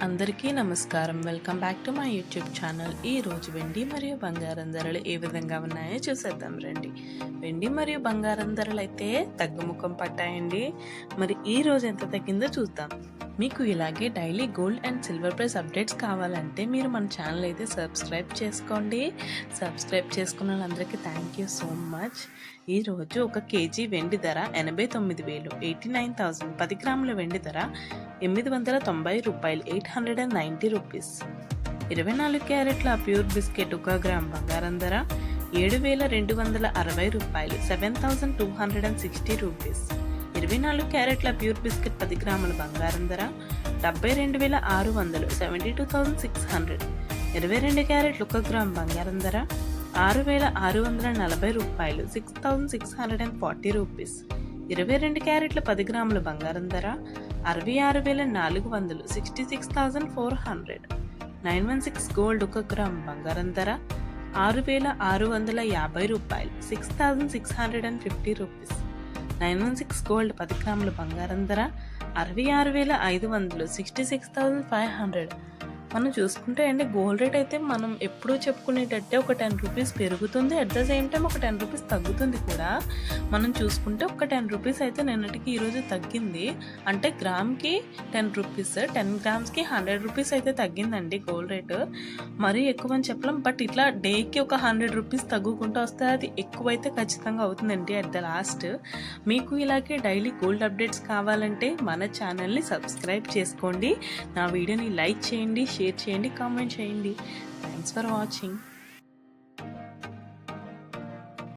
అందరికీ నమస్కారం. Welcome back to my YouTube channel. ఈ రోజు వెండి మరియు బంగారం ధరలు ఏ విధంగా ఉన్నాయో చూసేద్దాం రండి. వెండి మరియు బంగారం ధరలు అయితే తగ్గుముఖం పట్టాయండి. మరి ఈ రోజు ఎంత తగ్గిందో చూద్దాం. మీకు ఇలాగే daily gold and silver price updates కావాలంటే మీరు మన ఛానల్ అయితే సబ్స్క్రైబ్ చేసుకోండి. సబ్స్క్రైబ్ చేసుకున్న వాళ్ళందరికీ థ్యాంక్ యూ సో మచ్. ఈరోజు ఒక కేజీ వెండి ధర 89,000, 89,000. 10 గ్రాముల వెండి ధర 890 రూపాయలు, 890 రూపీస్. 24 క్యారెట్ల ప్యూర్ బిస్కెట్ 1 గ్రామ్ బంగారం ధర 7,260 రూపాయలు, 7,260 రూపీస్. 24 క్యారెట్ల ప్యూర్ బిస్కెట్ 10 గ్రాముల బంగారం ధర 72,600, 72,600. 22 క్యారెట్లు 1 గ్రామ్ బంగారం ధర 6,640 రూపాయలు, 6,640 రూపీస్. 22 క్యారెట్ల 10 గ్రాముల బంగారం ధర 66,400, 66,400. 916 గోల్డ్ 1 గ్రామ్ బంగారం ధర 6,650 రూపాయలు, 6,650 రూపీస్. 916 గోల్డ్ 10 గ్రాముల బంగారం ధర 66,500, 66,500. మనం చూసుకుంటే అండి గోల్డ్ రేట్ అయితే మనం ఎప్పుడూ చెప్పుకునేటట్టే ఒక 10 రూపీస్ పెరుగుతుంది, అట్ ద సేమ్ టైం ఒక 10 రూపీస్ తగ్గుతుంది కూడా. మనం చూసుకుంటే ఒక 10 రూపీస్ అయితే నిన్నటికి ఈరోజు తగ్గింది. అంటే గ్రామ్కి 10 రూపీస్, 10 గ్రామ్స్కి 100 రూపీస్ అయితే తగ్గిందండి గోల్డ్ రేటు. మరీ ఎక్కువ అని చెప్పలేం, బట్ ఇట్లా డేకి ఒక 100 రూపీస్ తగ్గుకుంటూ వస్తే అది ఎక్కువైతే ఖచ్చితంగా అవుతుందండి అట్ ద లాస్ట్. మీకు ఇలాగే డైలీ గోల్డ్ అప్డేట్స్ కావాలంటే మన ఛానల్ని సబ్స్క్రైబ్ చేసుకోండి. నా వీడియోని లైక్ చేయండి, షేర్ చేయండి, కామెంట్ చేయండి. Thanks for watching.